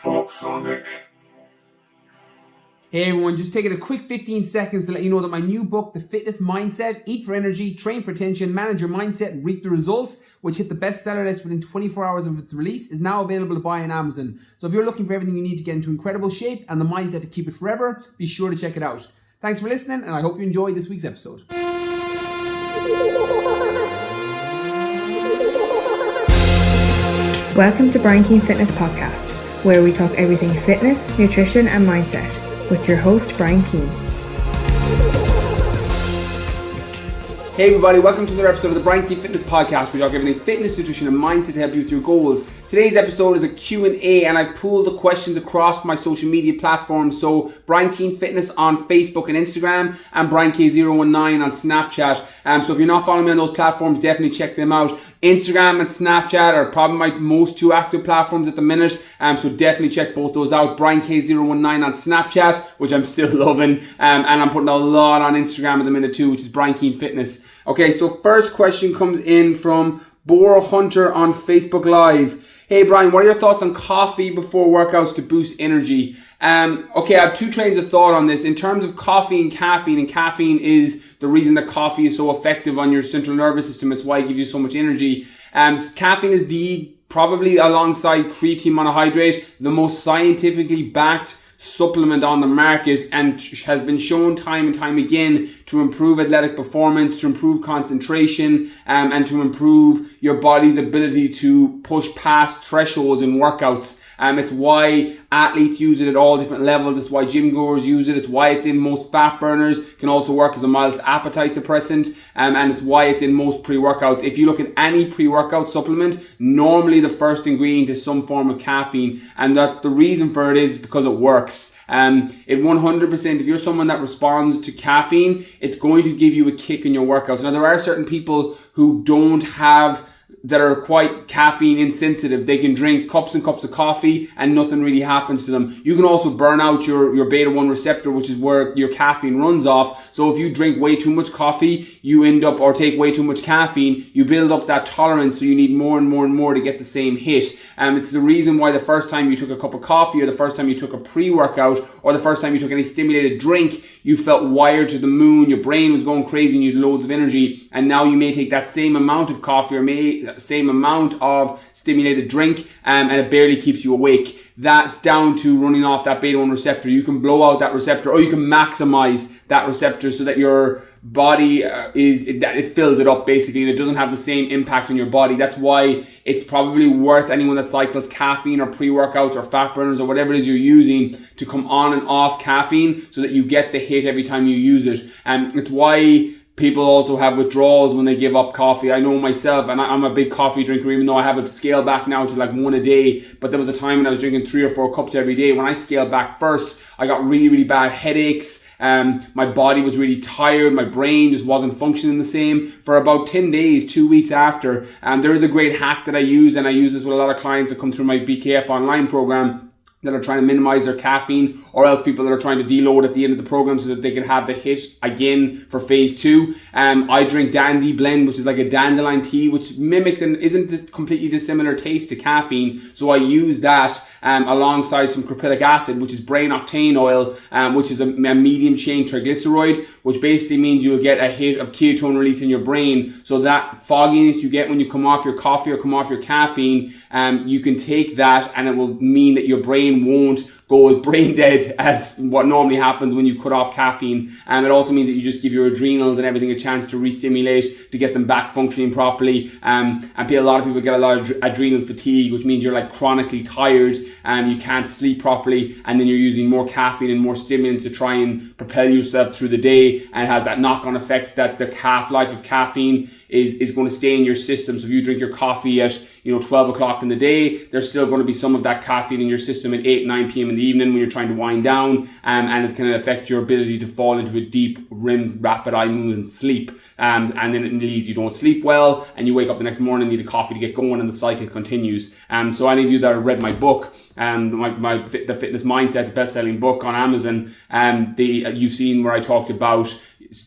Foxonic. Hey everyone, just taking a quick 15 seconds to let you know that my new book, The Fitness Mindset, Eat for Energy, Train for Attention, Manage Your Mindset, Reap the Results, which hit the bestseller list within 24 hours of its release, is now available to buy on Amazon. So if you're looking for everything you need to get into incredible shape and the mindset to keep it forever, be sure to check it out. Thanks for listening, and I hope you enjoyed this week's episode. Welcome to Brian Keane Fitness Podcast, where we talk everything fitness, nutrition and mindset with your host Brian Keane. Hey everybody, welcome to another episode of the Brian Keane Fitness Podcast. We talk everything fitness, nutrition and mindset to help you with your goals. Today's episode is a Q&A, and I pulled the questions across my social media platforms. So Brian Keane Fitness on Facebook and Instagram, and Brian K019 on Snapchat. So if you're not following me on those platforms, definitely check them out. Instagram and Snapchat are probably my most two active platforms at the minute. So definitely check both those out. Brian K019 on Snapchat, which I'm still loving. And I'm putting a lot on Instagram at the minute too, which is Brian Keane Fitness. Okay, so first question comes in from Boar Hunter on Facebook Live. Hey Brian, what are your thoughts on coffee before workouts to boost energy? Okay, I have two trains of thought on this. In terms of coffee and caffeine is the reason that coffee is so effective on your central nervous system. It's why it gives you so much energy. Caffeine is probably alongside creatine monohydrate, the most scientifically backed supplement on the market, and has been shown time and time again to improve athletic performance, to improve concentration, and to improve your body's ability to push past thresholds in workouts. It's why athletes use it at all different levels. It's why gym goers use it. It's why it's in most fat burners. Can also work as a mild appetite suppressant. And it's why it's in most pre-workouts. If you look at any pre-workout supplement, normally the first ingredient is some form of caffeine. And that's the reason for it is because it works. It 100%, if you're someone that responds to caffeine, it's going to give you a kick in your workouts. Now, there are certain people who that are quite caffeine insensitive. They can drink cups and cups of coffee and nothing really happens to them. You can also burn out your beta 1 receptor, which is where your caffeine runs off. So if you drink way too much coffee, or take way too much caffeine, you build up that tolerance, so you need more and more and more to get the same hit. It's the reason why the first time you took a cup of coffee, or the first time you took a pre-workout, or the first time you took any stimulated drink, you felt wired to the moon, your brain was going crazy and you had loads of energy. And now you may take that same amount of coffee or same amount of stimulated drink, and it barely keeps you awake. That's down to running off that beta 1 receptor. You can blow out that receptor, or you can maximize that receptor so that your body it fills it up basically, and it doesn't have the same impact on your body. That's why it's probably worth anyone that cycles caffeine or pre-workouts or fat burners or whatever it is you're using to come on and off caffeine so that you get the hit every time you use it. And it's why people also have withdrawals when they give up coffee. I know myself, and I'm a big coffee drinker, even though I have it scaled back now to like 1 a day. But there was a time when I was drinking 3 or 4 cups every day. When I scaled back first, I got really, really bad headaches. My body was really tired. My brain just wasn't functioning the same for about 10 days, 2 weeks after. There is a great hack that I use, and I use this with a lot of clients that come through my BKF online program, that are trying to minimize their caffeine, or else people that are trying to deload at the end of the program so that they can have the hit again for phase 2. I drink Dandy Blend, which is like a dandelion tea, which mimics and isn't just completely dissimilar taste to caffeine. So I use that alongside some caprylic acid, which is brain octane oil, which is a medium chain triglyceride, which basically means you'll get a hit of ketone release in your brain. So that fogginess you get when you come off your coffee or come off your caffeine, you can take that, and it will mean that your brain won't go as brain dead as what normally happens when you cut off caffeine. It also means that you just give your adrenals and everything a chance to re-stimulate, to get them back functioning properly. And a lot of people get a lot of adrenal fatigue, which means you're like chronically tired, you can't sleep properly, and then you're using more caffeine and more stimulants to try and propel yourself through the day, and it has that knock-on effect that the half-life of caffeine is going to stay in your system. So if you drink your coffee at 12 o'clock in the day, there's still going to be some of that caffeine in your system at 8, 9 p.m. in the evening when you're trying to wind down, and it can affect your ability to fall into a deep REM rapid eye movement sleep, and then it leaves you don't sleep well, and you wake up the next morning, need a coffee to get going, and the cycle continues. So any of you that have read my book, The Fitness Mindset, the best-selling book on Amazon, you've seen where I talked about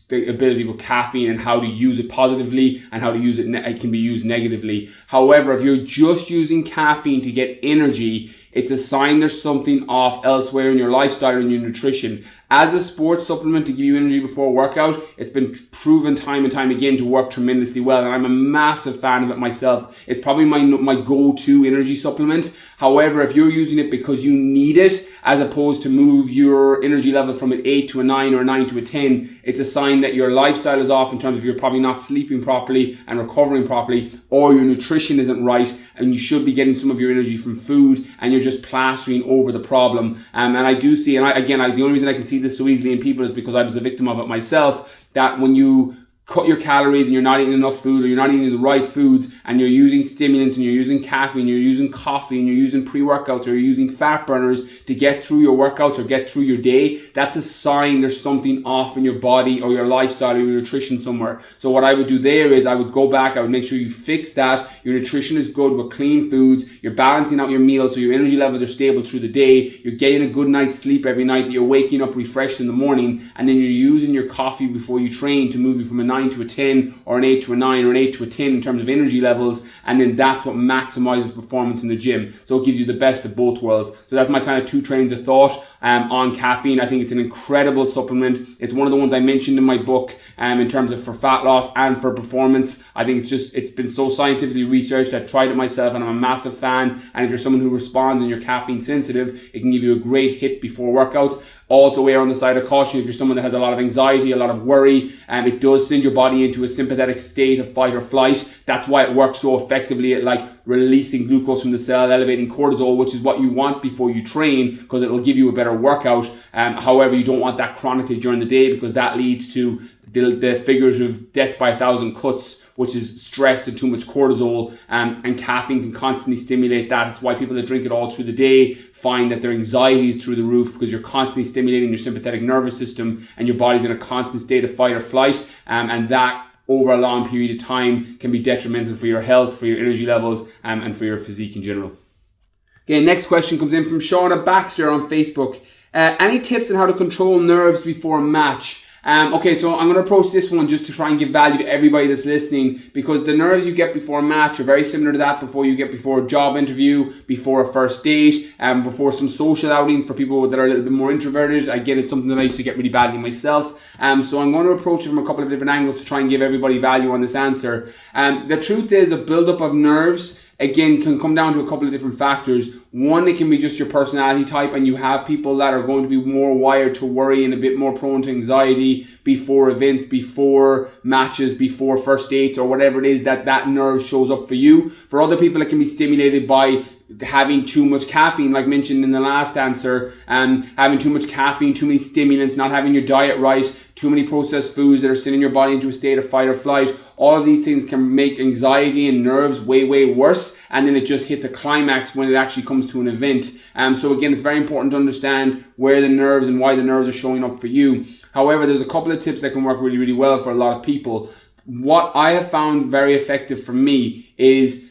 the ability with caffeine and how to use it positively and how to use it, it can be used negatively. However, if you're just using caffeine to get energy, it's a sign there's something off elsewhere in your lifestyle and your nutrition. As a sports supplement to give you energy before a workout, it's been proven time and time again to work tremendously well, and I'm a massive fan of it myself. It's probably my go-to energy supplement. However, if you're using it because you need it, as opposed to move your energy level from an 8 to a 9 or a 9 to a 10, it's a sign that your lifestyle is off in terms of you're probably not sleeping properly and recovering properly, or your nutrition isn't right, and you should be getting some of your energy from food, and you're just plastering over the problem. And I do see, and the only reason I can see this so easily in people is because I was a victim of it myself, that when you cut your calories and you're not eating enough food, or you're not eating the right foods, and you're using stimulants and you're using caffeine, you're using coffee, and you're using pre-workouts, or you're using fat burners to get through your workouts or get through your day, that's a sign there's something off in your body or your lifestyle or your nutrition somewhere. So what I would do there is I would go back, I would make sure you fix that, your nutrition is good with clean foods, you're balancing out your meals so your energy levels are stable through the day, you're getting a good night's sleep every night, that you're waking up refreshed in the morning, and then you're using your coffee before you train to move you from a 9 to a 10 or an 8 to a 9 or an 8 to a 10 in terms of energy levels, and then that's what maximizes performance in the gym. So it gives you the best of both worlds. So that's my kind of two trains of thought on caffeine. I think it's an incredible supplement. It's one of the ones I mentioned in my book in terms of for fat loss and for performance. I think it's been so scientifically researched. I've tried it myself and I'm a massive fan. And if you're someone who responds and you're caffeine sensitive, it can give you a great hit before workouts. Also err on the side of caution if you're someone that has a lot of anxiety, a lot of worry, and it does send your body into a sympathetic state of fight or flight. That's why it works so effectively at like releasing glucose from the cell, elevating cortisol, which is what you want before you train, because it'll give you a better workout. However, you don't want that chronically during the day, because that leads to the figures of death by 1,000 cuts, which is stress and too much cortisol, and caffeine can constantly stimulate that. It's why people that drink it all through the day find that their anxiety is through the roof, because you're constantly stimulating your sympathetic nervous system and your body's in a constant state of fight or flight, and that over a long period of time can be detrimental for your health, for your energy levels, and for your physique in general. Okay, next question comes in from Shauna Baxter on Facebook. Any tips on how to control nerves before a match? Okay, so I'm going to approach this one just to try and give value to everybody that's listening, because the nerves you get before a match are very similar to that before you get before a job interview, before a first date, before some social outings for people that are a little bit more introverted. Again, it's something that I used to get really badly myself. So I'm going to approach it from a couple of different angles to try and give everybody value on this answer. The truth is, a buildup of nerves, again, can come down to a couple of different factors. One, it can be just your personality type, and you have people that are going to be more wired to worry and a bit more prone to anxiety before events, before matches, before first dates, or whatever it is that nerve shows up for you. For other people, it can be stimulated by having too much caffeine, like mentioned in the last answer, having too much caffeine, too many stimulants, not having your diet right, too many processed foods that are sending your body into a state of fight or flight. All of these things can make anxiety and nerves way, way worse, and then it just hits a climax when it actually comes to an event. So again, it's very important to understand where the nerves and why the nerves are showing up for you. However, there's a couple of tips that can work really, really well for a lot of people. What I have found very effective for me is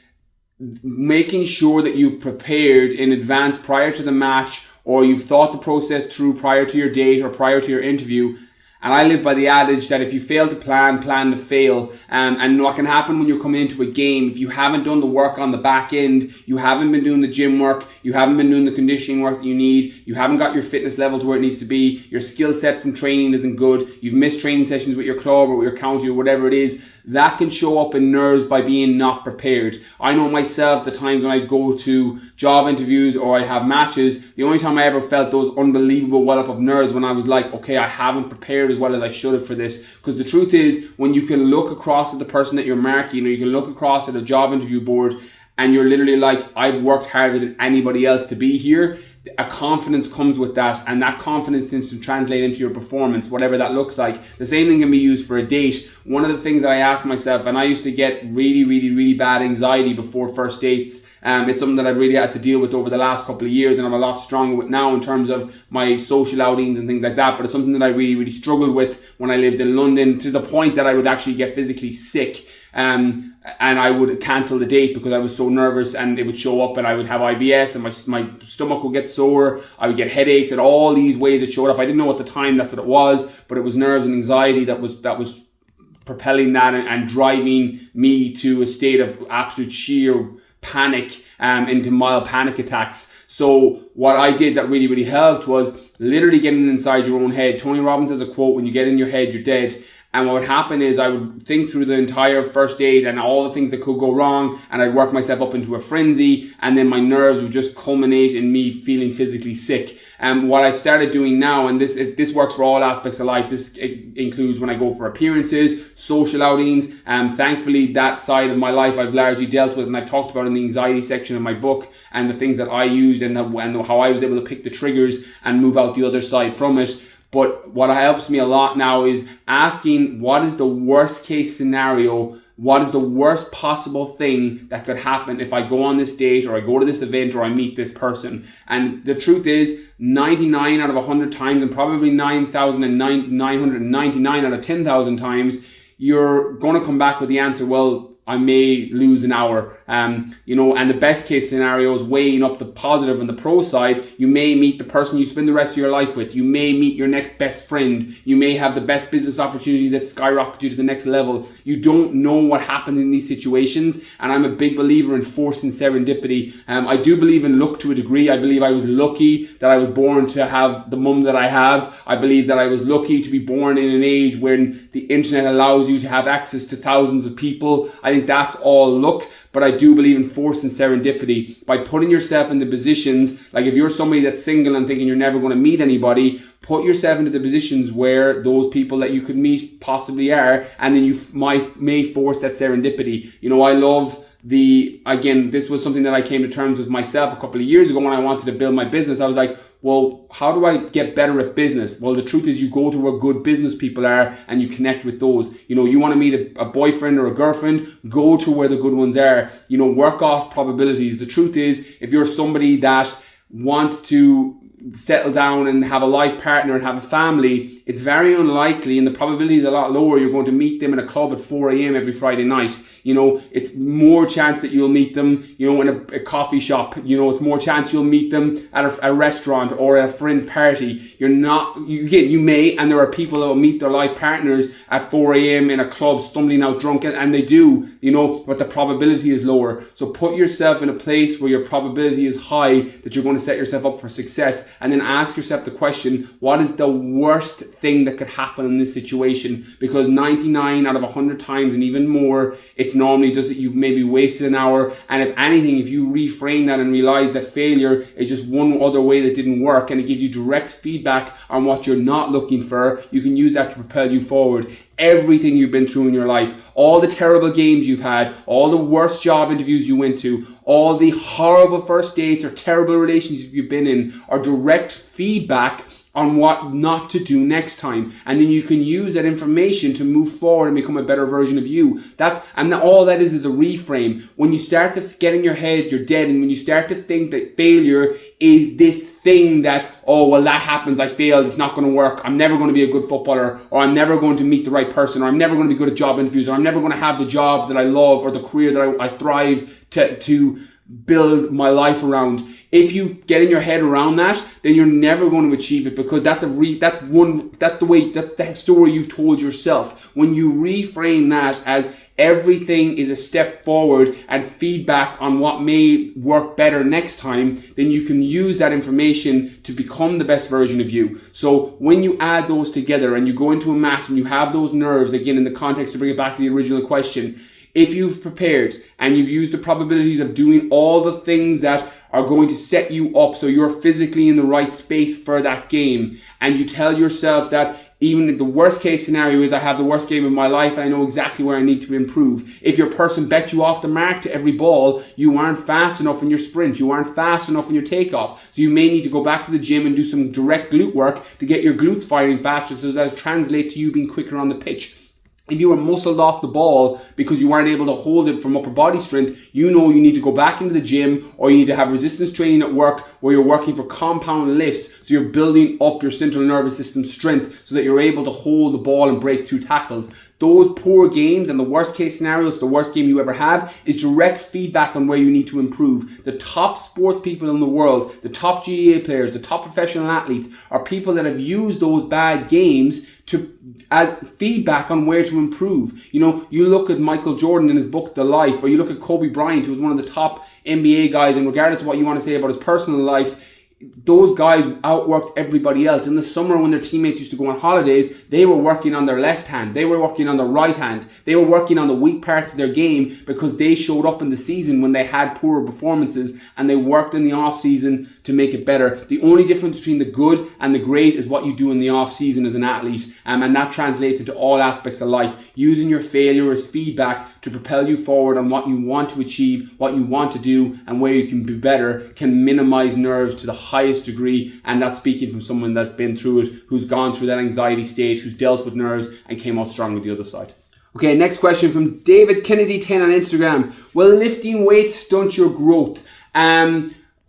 making sure that you've prepared in advance prior to the match, or you've thought the process through prior to your date or prior to your interview. And I live by the adage that if you fail to plan, plan to fail. And what can happen when you're coming into a game, if you haven't done the work on the back end, you haven't been doing the gym work, you haven't been doing the conditioning work that you need, you haven't got your fitness level to where it needs to be, your skill set from training isn't good, you've missed training sessions with your club or with your county or whatever it is, that can show up in nerves by being not prepared. I know myself, the times when I go to job interviews or I have matches, the only time I ever felt those unbelievable well up of nerves when I was like, okay, I haven't prepared as well as I should have for this. Because the truth is, when you can look across at the person that you're marking, or you can look across at a job interview board, and you're literally like, I've worked harder than anybody else to be here, a confidence comes with that, and that confidence tends to translate into your performance, whatever that looks like. The same thing can be used for a date. One of the things that I asked myself, and I used to get really, really, really bad anxiety before first dates. It's something that I've really had to deal with over the last couple of years, and I'm a lot stronger with now in terms of my social outings and things like that. But it's something that I really, really struggled with when I lived in London, to the point that I would actually get physically sick. And I would cancel the date because I was so nervous, and it would show up and I would have IBS, and my stomach would get sore, I would get headaches, and all these ways it showed up. I didn't know at the time that's what it was, but it was nerves and anxiety that was propelling that and driving me to a state of absolute sheer panic, into mild panic attacks. So what I did that really, really helped was literally getting inside your own head. Tony Robbins has a quote, when you get in your head, you're dead. And what would happen is I would think through the entire first aid and all the things that could go wrong, and I'd work myself up into a frenzy, and then my nerves would just culminate in me feeling physically sick. And what I've started doing now, and this works for all aspects of life, this includes when I go for appearances, social outings, and thankfully that side of my life I've largely dealt with, and I've talked about in the anxiety section of my book, and the things that I used and how I was able to pick the triggers and move out the other side from it. But what helps me a lot now is asking, what is the worst case scenario? What is the worst possible thing that could happen if I go on this date, or I go to this event, or I meet this person? And the truth is, 99 out of 100 times, and probably 9,999 out of 10,000 times, you're going to come back with the answer, well, I may lose an hour. And the best case scenario is weighing up the positive and the pro side. You may meet the person you spend the rest of your life with. You may meet your next best friend. You may have the best business opportunity that skyrockets you to the next level. You don't know what happens in these situations. And I'm a big believer in forcing serendipity. I do believe in luck to a degree. I believe I was lucky that I was born to have the mum that I have. I believe that I was lucky to be born in an age when the internet allows you to have access to thousands of people. I think that's all luck, but I do believe in force and serendipity. By putting yourself into positions, like if you're somebody that's single and thinking you're never going to meet anybody, put yourself into the positions where those people that you could meet possibly are, and then you may force that serendipity. I love this was something that I came to terms with myself a couple of years ago when I wanted to build my business. I was like, well, how do I get better at business? Well, the truth is you go to where good business people are and you connect with those. You want to meet a boyfriend or a girlfriend, go to where the good ones are. Work off probabilities. The truth is, if you're somebody that wants to settle down and have a life partner and have a family, it's very unlikely, and the probability is a lot lower, you're going to meet them in a club at 4 a.m. every Friday night. It's more chance that you'll meet them, in a coffee shop. It's more chance you'll meet them at a restaurant or at a friend's party. You may, and there are people that will meet their life partners at 4 a.m. in a club stumbling out drunk, and they do, but the probability is lower. So put yourself in a place where your probability is high that you're going to set yourself up for success, and then ask yourself the question, what is the worst thing that could happen in this situation? Because 99 out of 100 times, and even more, it's normally just that you've maybe wasted an hour. And if anything, if you reframe that and realize that failure is just one other way that didn't work, and it gives you direct feedback on what you're not looking for, you can use that to propel you forward. Everything you've been through in your life, all the terrible games you've had, all the worst job interviews you went to, all the horrible first dates or terrible relationships you've been in, are direct feedback on what not to do next time. And then you can use that information to move forward and become a better version of you. All that is a reframe. When you start to get in your head, you're dead. And when you start to think that failure is this thing that, oh, well, that happens, I failed, it's not going to work, I'm never going to be a good footballer, or I'm never going to meet the right person, or I'm never going to be good at job interviews, or I'm never going to have the job that I love or the career that I thrive to build my life around. If you get in your head around that, then you're never going to achieve it, because that's the story you've told yourself. When you reframe that as everything is a step forward and feedback on what may work better next time, then you can use that information to become the best version of you. So when you add those together and you go into a match and you have those nerves, again, in the context to bring it back to the original question, if you've prepared and you've used the probabilities of doing all the things that are going to set you up so you're physically in the right space for that game, and you tell yourself that even if the worst case scenario is I have the worst game of my life and I know exactly where I need to improve. If your person bet you off the mark to every ball, you aren't fast enough in your sprint, you aren't fast enough in your takeoff. So you may need to go back to the gym and do some direct glute work to get your glutes firing faster so that it translates to you being quicker on the pitch. If you were muscled off the ball because you weren't able to hold it from upper body strength, you know you need to go back into the gym, or you need to have resistance training at work where you're working for compound lifts. So you're building up your central nervous system strength so that you're able to hold the ball and break through tackles. those poor games and the worst case scenarios, the worst game you ever have, is direct feedback on where you need to improve. The top sports people in the world, the top GAA players, the top professional athletes are people that have used those bad games as feedback on where to improve. You know, you look at Michael Jordan in his book The Life, or you look at Kobe Bryant, who was one of the top NBA guys, and regardless of what you want to say about his personal life, those guys outworked everybody else. In the summer, when their teammates used to go on holidays, they were working on their left hand, they were working on their right hand, they were working on the weak parts of their game, because they showed up in the season when they had poorer performances, and they worked in the off season to make it better. The only difference between the good and the great is what you do in the off season as an athlete, and that translates into all aspects of life. Using your failure as feedback to propel you forward on what you want to achieve, what you want to do, and where you can be better can minimize nerves to the highest degree. And that's speaking from someone that's been through it, who's gone through that anxiety stage, who's dealt with nerves and came out strong with the other side. Okay, next question from David Kennedy 10 on Instagram. Will lifting weights stunt your growth?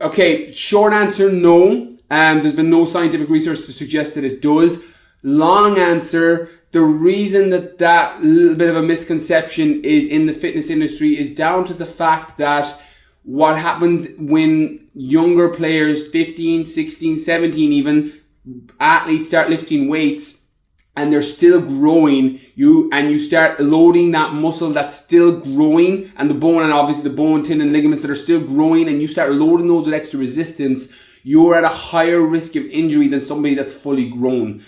Okay, short answer, no. There's been no scientific research to suggest that it does. Long answer, the reason that little bit of a misconception is in the fitness industry is down to the fact that what happens when younger players, 15, 16, 17 even, athletes start lifting weights and they're still growing, you start loading that muscle that's still growing, and the bone, and obviously the bone, tendon, ligaments that are still growing, and you start loading those with extra resistance, you're at a higher risk of injury than somebody that's fully grown.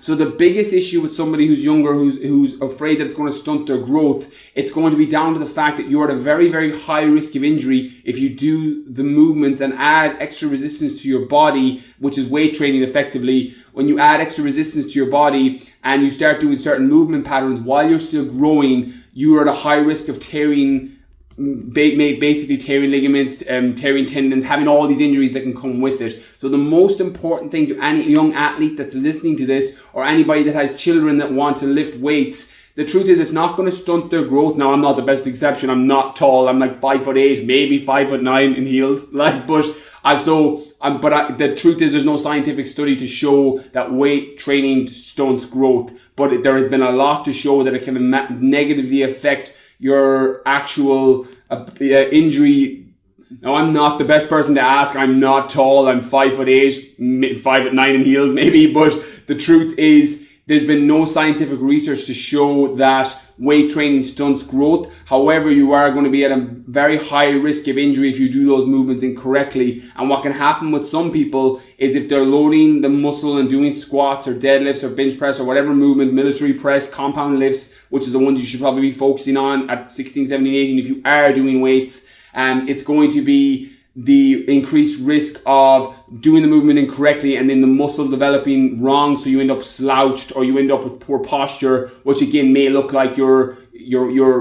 So the biggest issue with somebody who's younger, who's afraid that it's going to stunt their growth, it's going to be down to the fact that you're at a very, very high risk of injury if you do the movements and add extra resistance to your body, which is weight training effectively. When you add extra resistance to your body and you start doing certain movement patterns while you're still growing, you are at a high risk of basically tearing ligaments, tearing tendons, having all these injuries that can come with it. So the most important thing to any young athlete that's listening to this, or anybody that has children that want to lift weights, the truth is it's not going to stunt their growth. Now, I'm not the best exception. I'm not tall. I'm like 5'8", maybe 5'9" in heels. The truth is there's no scientific study to show that weight training stunts growth. But there has been a lot to show that it can negatively affect your actual injury. Now, I'm not the best person to ask. I'm not tall. I'm 5'8", 5'9" in heels maybe. But the truth is there's been no scientific research to show that weight training stunts growth. However, you are going to be at a very high risk of injury if you do those movements incorrectly. And what can happen with some people is if they're loading the muscle and doing squats or deadlifts or bench press or whatever movement, military press, compound lifts, which is the ones you should probably be focusing on at 16, 17, 18 if you are doing weights, it's going to be the increased risk of doing the movement incorrectly and then the muscle developing wrong, so you end up slouched or you end up with poor posture, which again may look like your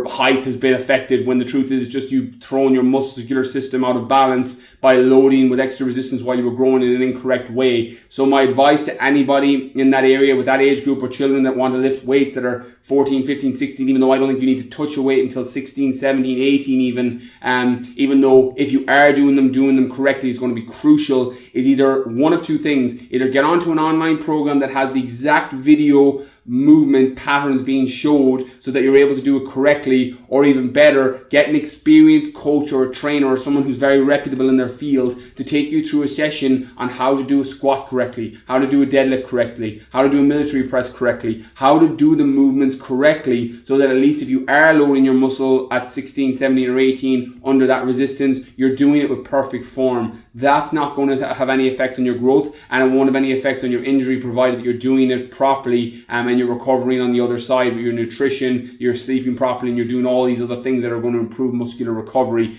height has been affected, when the truth is just you've thrown your muscular system out of balance by loading with extra resistance while you were growing in an incorrect way. So my advice to anybody in that area with that age group or children that want to lift weights that are 14, 15, 16, even though I don't think you need to touch a weight until 16, 17, 18 even though if you are doing them correctly is going to be crucial, is either one of two things. Either get onto an online program that has the exact video movement patterns being showed so that you're able to do it correctly, or even better, get an experienced coach or a trainer or someone who's very reputable in their field to take you through a session on how to do a squat correctly, how to do a deadlift correctly, how to do a military press correctly, how to do the movements correctly, so that at least if you are loading your muscle at 16, 17 or 18 under that resistance, you're doing it with perfect form. That's not going to have any effect on your growth, and it won't have any effect on your injury, provided that you're doing it properly and you're recovering on the other side with your nutrition, you're sleeping properly, and you're doing all these other things that are going to improve muscular recovery.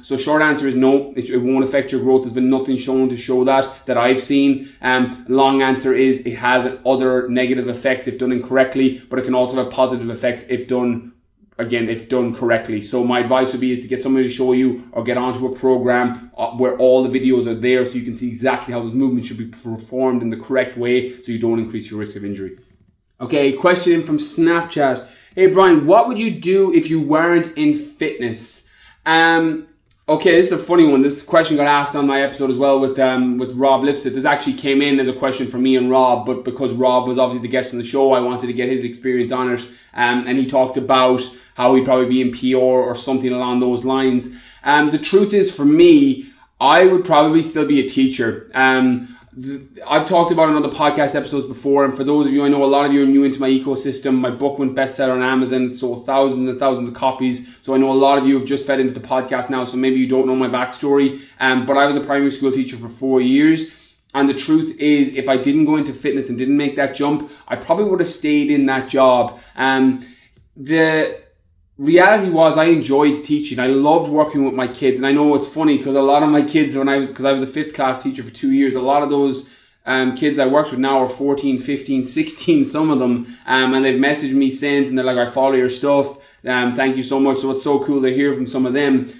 So short answer is no, it won't affect your growth. There's been nothing shown to show that I've seen. Long answer is it has other negative effects if done incorrectly, but it can also have positive effects if done correctly. So my advice would be is to get somebody to show you, or get onto a program where all the videos are there so you can see exactly how those movements should be performed in the correct way, so you don't increase your risk of injury. Okay, question in from Snapchat. Hey Brian, what would you do if you weren't in fitness? Okay, this is a funny one. This question got asked on my episode as well with Rob Lipsett. This actually came in as a question for me and Rob, but because Rob was obviously the guest on the show, I wanted to get his experience on it. And he talked about how he'd probably be in PR or something along those lines. The truth is, for me, I would probably still be a teacher. I've talked about it on other podcast episodes before, and for those of you, I know a lot of you are new into my ecosystem. My book went bestseller on Amazon, it sold thousands and thousands of copies, so I know a lot of you have just fed into the podcast now, so maybe you don't know my backstory, but I was a primary school teacher for 4 years, and the truth is, if I didn't go into fitness and didn't make that jump, I probably would have stayed in that job. The reality was I enjoyed teaching. I loved working with my kids. And I know it's funny because a lot of my kids, because I was a fifth class teacher for 2 years, a lot of those kids I worked with now are 14, 15, 16, some of them. And they've messaged me since and they're like, I follow your stuff. Thank you so much. So it's so cool to hear from some of them.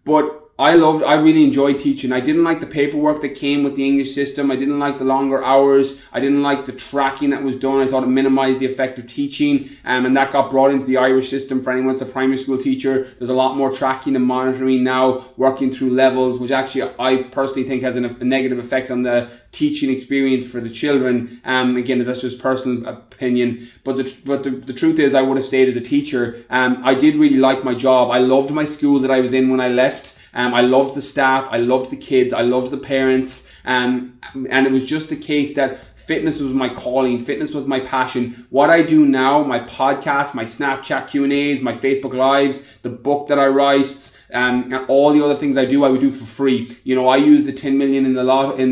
But I really enjoyed teaching. I didn't like the paperwork that came with the English system. I didn't like the longer hours. I didn't like the tracking that was done. I thought it minimized the effect of teaching. And that got brought into the Irish system for anyone that's a primary school teacher. There's a lot more tracking and monitoring now, working through levels, which actually I personally think has a negative effect on the teaching experience for the children. Again, that's just personal opinion. But the truth is I would have stayed as a teacher. I did really like my job. I loved my school that I was in when I left. I loved the staff, I loved the kids, I loved the parents, and it was just a case that fitness was my calling, fitness was my passion. What I do now, my podcast, my Snapchat Q&As, my Facebook Lives, the book that I write, and all the other things I would do for free. You know, I use the 10 million in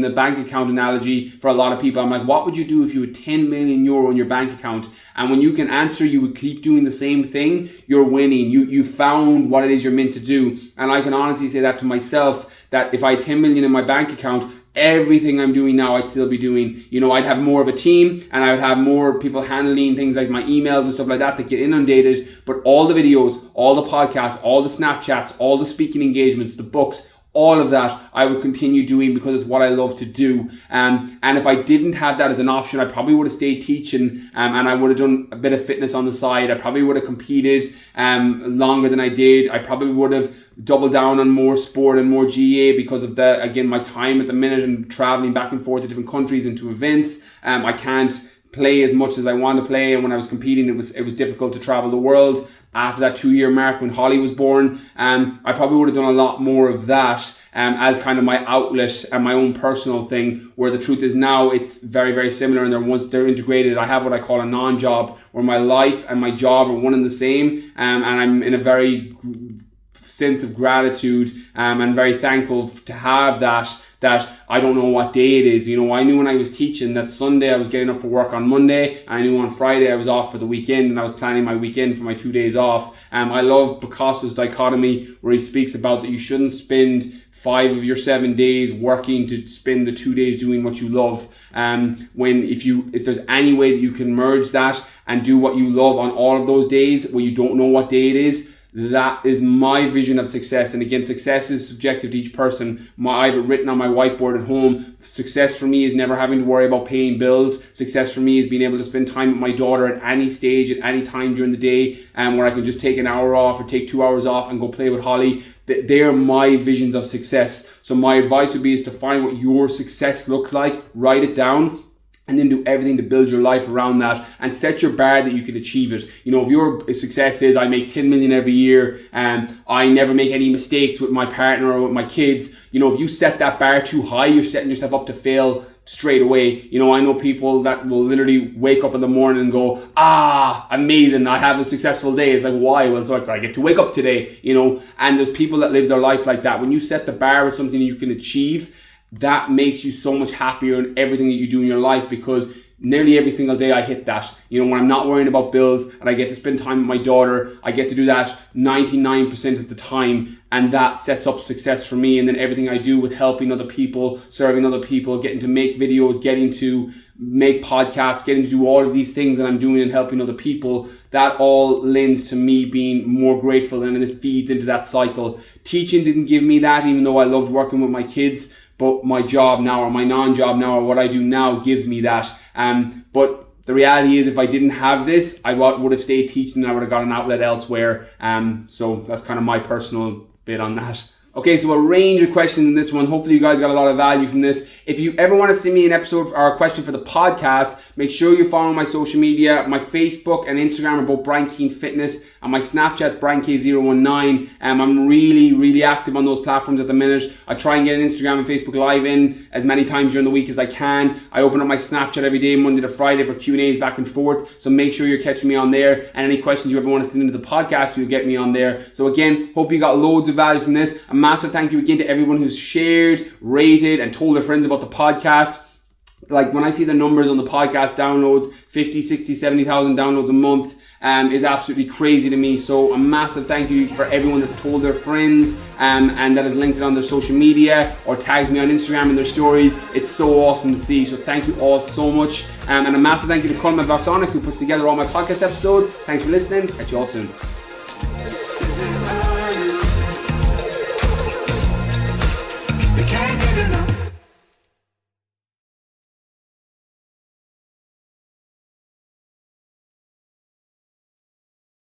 the bank account analogy for a lot of people. I'm like, what would you do if you had 10 million euro in your bank account? And when you can answer, you would keep doing the same thing, you're winning. You found what it is you're meant to do. And I can honestly say that to myself, that if I had 10 million in my bank account, everything I'm doing now, I'd still be doing. You know, I'd have more of a team and I would have more people handling things like my emails and stuff like that get inundated. But all the videos, all the podcasts, all the Snapchats, all the speaking engagements, the books, all of that I would continue doing because it's what I love to do. And if I didn't have that as an option, I probably would have stayed teaching and I would have done a bit of fitness on the side. I probably would have competed longer than I did. I probably would have doubled down on more sport and more GA because of my time at the minute and traveling back and forth to different countries and to events. I can't play as much as I want to play, and when I was competing it was difficult to travel the world. After that 2-year mark when Holly was born, I probably would have done a lot more of that as kind of my outlet and my own personal thing, where the truth is now it's very, very similar, and once they're integrated, I have what I call a non-job, where my life and my job are one and the same, and I'm in a very sense of gratitude and very thankful to have that I don't know what day it is. You know, I knew when I was teaching that Sunday I was getting up for work on Monday, and I knew on Friday I was off for the weekend, and I was planning my weekend for my 2 days off. I love Picasso's dichotomy where he speaks about that you shouldn't spend 5 of your 7 days working to spend the 2 days doing what you love. If there's any way that you can merge that and do what you love on all of those days where you don't know what day it is, that is my vision of success. And again, success is subjective to each person. I have it written on my whiteboard at home. Success for me is never having to worry about paying bills. Success for me is being able to spend time with my daughter at any stage, at any time during the day, where I can just take an hour off or take 2 hours off and go play with Holly. They are my visions of success. So my advice would be is to find what your success looks like, write it down, and then do everything to build your life around that and set your bar that you can achieve it. You know, if your success is I make 10 million every year and I never make any mistakes with my partner or with my kids, you know, if you set that bar too high, you're setting yourself up to fail straight away. You know, I know people that will literally wake up in the morning and go, amazing, I have a successful day. It's like, why? Well, so I get to wake up today, you know, and there's people that live their life like that. When you set the bar with something that you can achieve, that makes you so much happier in everything that you do in your life, because nearly every single day I hit that. You know, when I'm not worrying about bills and I get to spend time with my daughter, I get to do that 99% of the time, and that sets up success for me. And then everything I do with helping other people, serving other people, getting to make videos, getting to make podcasts, getting to do all of these things that I'm doing and helping other people, that all lends to me being more grateful, and it feeds into that cycle. Teaching didn't give me that, even though I loved working with my kids. But my job now, or my non-job now, or what I do now gives me that. But the reality is, if I didn't have this, I would have stayed teaching and I would have got an outlet elsewhere. So that's kind of my personal bit on that. Okay, so a range of questions in this one. Hopefully you guys got a lot of value from this. If you ever want to send me an episode or a question for the podcast, make sure you follow my social media. My Facebook and Instagram are both Brian Keane Fitness, and my Snapchat's BrianK019. I'm really active on those platforms at the minute. I try and get an Instagram and Facebook Live in as many times during the week as I can. I open up my Snapchat every day, Monday to Friday, for Q&As back and forth. So make sure you're catching me on there. And any questions you ever want to send into the podcast, you'll get me on there. So again, hope you got loads of value from this. A massive thank you again to everyone who's shared, rated, and told their friends about the podcast. Like, when I see the numbers on the podcast downloads, 50, 60, 70,000 downloads a month, is absolutely crazy to me. So a massive thank you for everyone that's told their friends and that has linked it on their social media or tagged me on Instagram in their stories. It's so awesome to see. So thank you all so much. And a massive thank you to Colin Voxonic, who puts together all my podcast episodes. Thanks for listening. Catch you all soon.